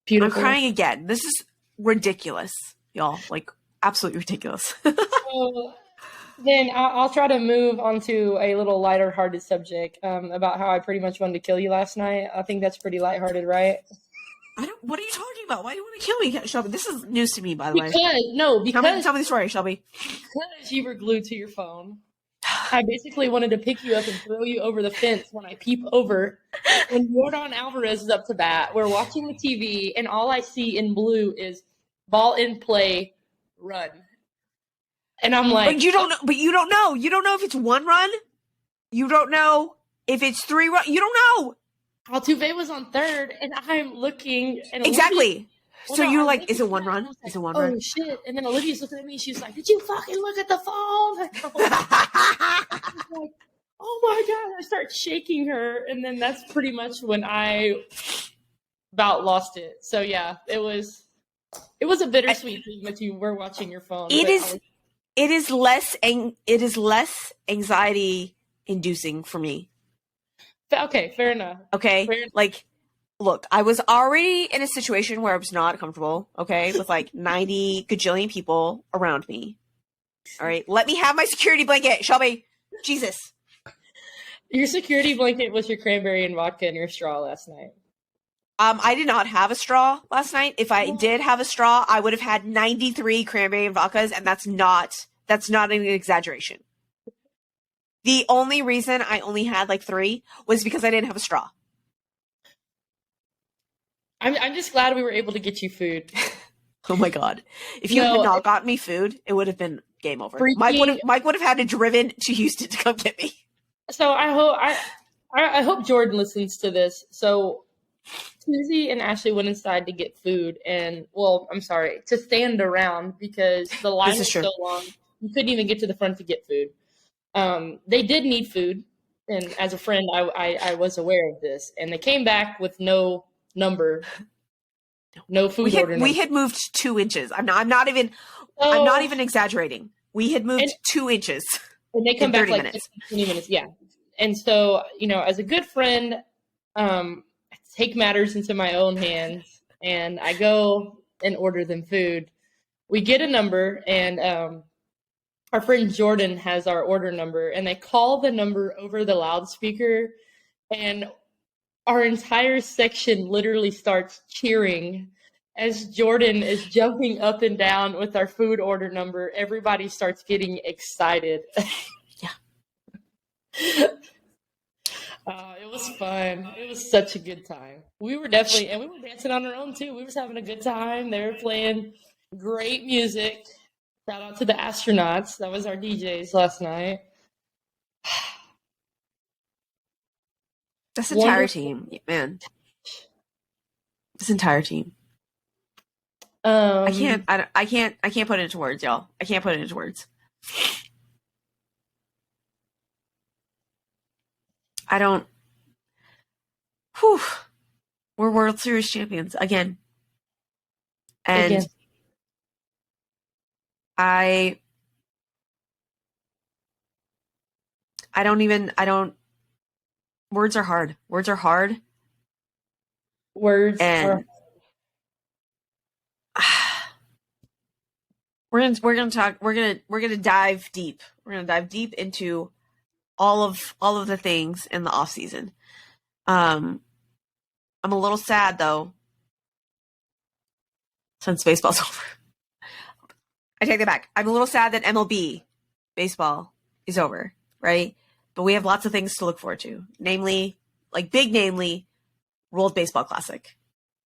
Beautiful. I'm crying again. This is ridiculous, y'all. Like, absolutely ridiculous. So, then I'll try to move on to a little lighter-hearted subject about how I pretty much wanted to kill you last night. I think that's pretty lighthearted, right? What are you talking about? Why do you want to kill me, Shelby? This is news to me, by the way. Because tell me the story, Shelby. Because you were glued to your phone. I basically wanted to pick you up and throw you over the fence when I peep over. When Jordan Alvarez is up to bat, we're watching the TV, and all I see in blue is ball in play, run. And I'm like, but you don't know. But you don't know. You don't know if it's 1 run. You don't know if it's 3 run. You don't know. Altuve was on third, and I'm looking. And Exactly. Well, so no, you're I'm like, is it looking 1 at run? like, Is it 1 oh, run? shit. And then Olivia's looking at me. She's like, did you fucking look at the phone? Like, oh my God. I start shaking her. And then that's pretty much when I about lost it. So yeah, it was a bittersweet thing that you were watching your phone. It is less anxiety inducing for me. Okay, fair enough. Okay. Like, look, I was already in a situation where I was not comfortable, okay, with like 90 gajillion people around me. All right. Let me have my security blanket, Shelby. Jesus. Your security blanket was your cranberry and vodka and your straw last night. I did not have a straw last night. If I did have a straw, I would have had 93 cranberry and vodkas, and that's not an exaggeration. The only reason I only had like 3 was because I didn't have a straw. I'm just glad we were able to get you food. Oh my God. If you had not gotten me food, it would have been game over. Mike would have had to driven to Houston to come get me. So I hope Jordan listens to this. So Suzy and Ashley went inside to get food to stand around because the line was so long. You couldn't even get to the front to get food. They did need food. And as a friend, I was aware of this. And they came back with no number, no food order number. We had moved 2 inches. I'm not even exaggerating. We had moved 2 inches. And they come back like 20 minutes. Yeah. And so, as a good friend, I take matters into my own hands and I go and order them food. We get a number and our friend Jordan has our order number and they call the number over the loudspeaker and our entire section literally starts cheering as Jordan is jumping up and down with our food order number. Everybody starts getting excited. Yeah. It was fun. It was such a good time. We were dancing on our own too. We was having a good time. They were playing great music. Shout out to the astronauts. That was our DJs last night. This entire team, man. This entire team. I can't put it into words, y'all. I can't put it into words. I don't. Whew. We're World Series champions again. And I don't. Words are hard. Words are hard. We're gonna dive deep. We're gonna dive deep into all of the things in the off season. I'm a little sad though, since baseball's over. I take that back. I'm a little sad that MLB baseball is over, right? But we have lots of things to look forward to, namely World Baseball Classic.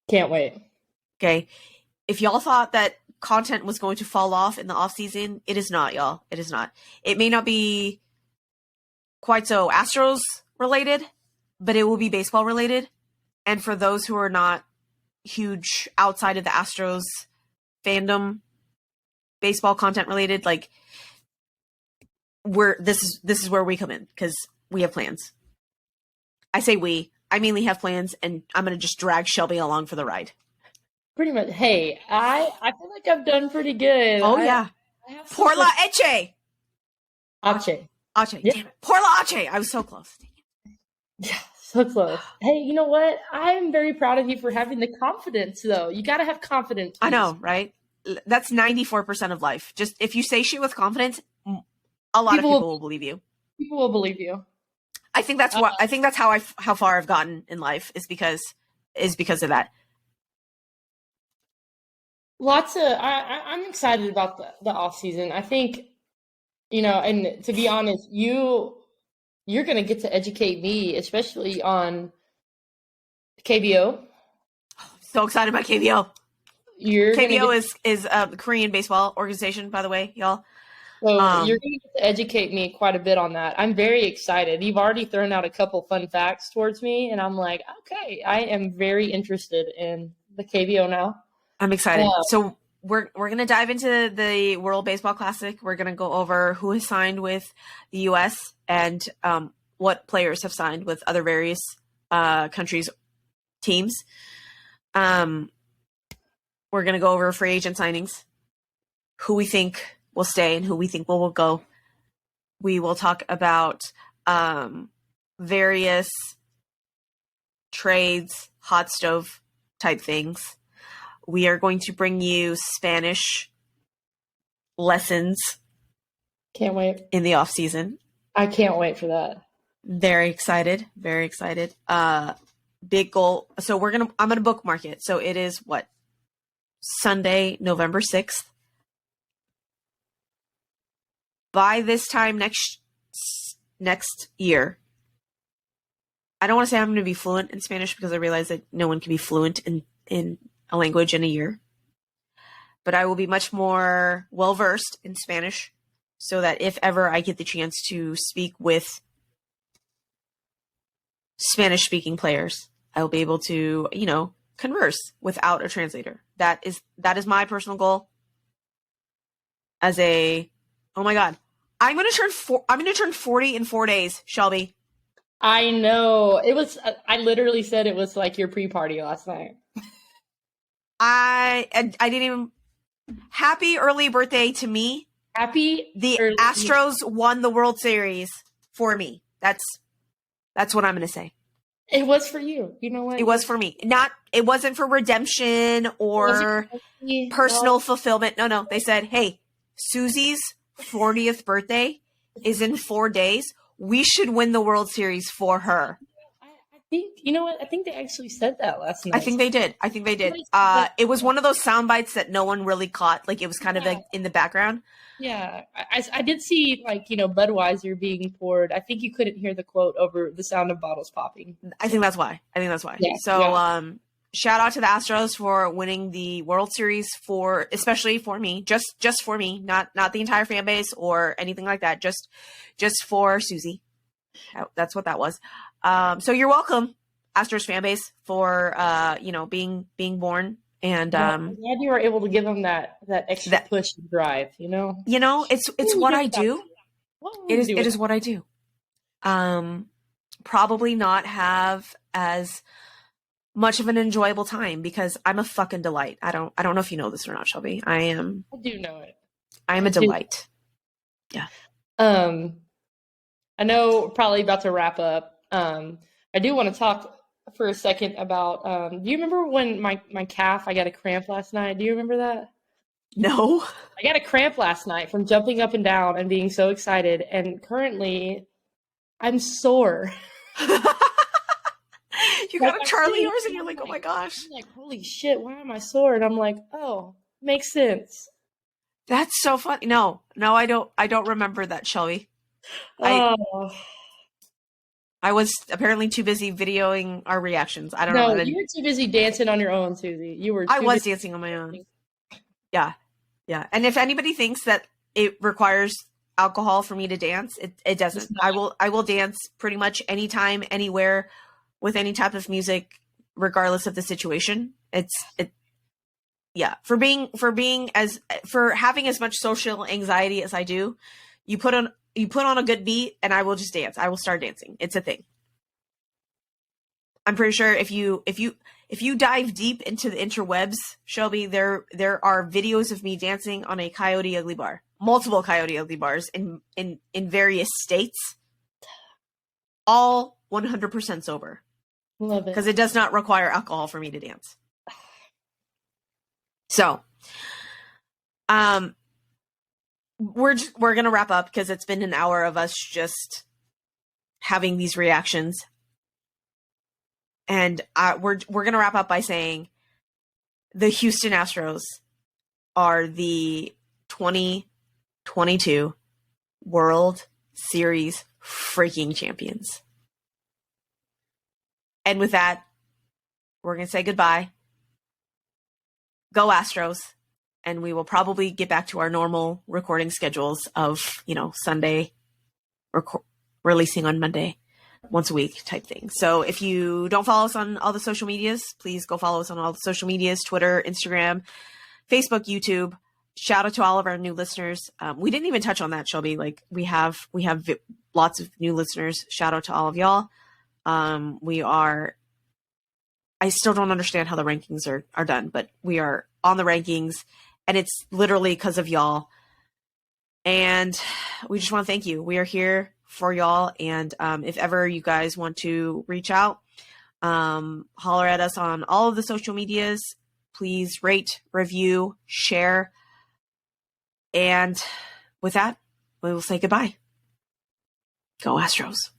Can't wait. Okay. If y'all thought that content was going to fall off in the off season, it is not, y'all. It is not. It may not be quite so Astros related, but it will be baseball related. And for those who are not huge outside of the Astros fandom, baseball content related, like this is where we come in because we have plans. I say I mainly have plans, and I'm going to just drag Shelby along for the ride. Pretty much. Hey, I feel like I've done pretty good. Oh, yeah. Por la Eche. Ache. Yeah. Damn it. Por la Ache. I was so close. Yeah, so close. Hey, you know what? I'm very proud of you for having the confidence, though. You got to have confidence. I know, right? That's 94% of life. Just if you say shit with confidence, a lot of people will believe you. People will believe you. I think that's how far I've gotten in life is because of that. I'm excited about the off season. I think, and to be honest, you're going to get to educate me, especially on KBO. So excited about KBO. KBO is a Korean baseball organization, by the way, y'all. So you're going to get to educate me quite a bit on that. I'm very excited. You've already thrown out a couple fun facts towards me, and I'm like, okay, I am very interested in the KBO now. I'm excited. So we're going to dive into the World Baseball Classic. We're going to go over who has signed with the U.S. and what players have signed with other various countries' teams. We're going to go over free agent signings, who we think will stay and who we think will go. We will talk about various trades, hot stove type things. We are going to bring you Spanish lessons. Can't wait. In the off season. I can't wait for that. Very excited. Very excited. Big goal. So I'm going to bookmark it. So it is what? Sunday, November 6th. By this time next year, I don't want to say I'm going to be fluent in Spanish because I realize that no one can be fluent in a language in a year. But I will be much more well-versed in Spanish so that if ever I get the chance to speak with Spanish-speaking players, I will be able to, converse without a translator. That is my personal goal. Oh my God, I'm going to turn 40 in 4 days, Shelby. I know. I literally said it was like your pre-party last night. I didn't even. Happy early birthday to me. The Astros won the World Series for me. That's what I'm going to say. It was for you. You know what? It was for me. It wasn't for redemption or personal fulfillment. No. They said, hey, Suzy's 40th birthday is in 4 days. We should win the World Series for her. I think, you know what? I think they actually said that last night. I think they did. It was one of those sound bites that no one really caught. Like it was kind of like in the background. Yeah. I did see Budweiser being poured. I think you couldn't hear the quote over the sound of bottles popping. I think that's why. Yeah. So shout out to the Astros for winning the World Series especially for me, just for me, not the entire fan base or anything like that. Just for Suzy. That's what that was. So you're welcome, Astros fan base, for being born. And I'm glad you were able to give them that extra push and drive. It's what I do. It is what I do. Probably not have as much of an enjoyable time because I'm a fucking delight. I don't know if you know this or not, Shelby. I do know it. I am a delight. Yeah. I know we're probably about to wrap up. I do want to talk for a second about, do you remember when my calf, I got a cramp last night? Do you remember that? No. I got a cramp last night from jumping up and down and being so excited. And currently I'm sore. You got a Charlie horse and you're like, oh my gosh. I'm like, holy shit, why am I sore? And I'm like, oh, makes sense. That's so funny. No, I don't remember that, Shelby. Oh. I was apparently too busy videoing our reactions. I don't know. No, you were too busy dancing on your own, Suzy. I was dancing on my own. Yeah. And if anybody thinks that it requires alcohol for me to dance, it doesn't. I will dance pretty much anytime, anywhere, with any type of music, regardless of the situation. For having as much social anxiety as I do, you put on a good beat and I will just dance. I will start dancing. It's a thing. I'm pretty sure if you dive deep into the interwebs, Shelby, there are videos of me dancing on a Coyote Ugly bar, multiple Coyote Ugly bars in various states, all 100% sober. Love it. Because it does not require alcohol for me to dance. So, we're going to wrap up because it's been an hour of us just having these reactions. And we're going to wrap up by saying the Houston Astros are the 2022 World Series freaking champions. And with that, we're going to say goodbye. Go Astros. and we will probably get back to our normal recording schedules of, Sunday releasing on Monday, once a week type thing. So if you don't follow us on all the social medias, please go follow us on all the social medias, Twitter, Instagram, Facebook, YouTube. Shout out to all of our new listeners. We didn't even touch on that, Shelby. Like we have lots of new listeners. Shout out to all of y'all. I still don't understand how the rankings are done, but we are on the rankings, and it's literally because of y'all. And we just want to thank you. We are here for y'all. And if ever you guys want to reach out, holler at us on all of the social medias. Please rate, review, share. And with that, we will say goodbye. Go Astros.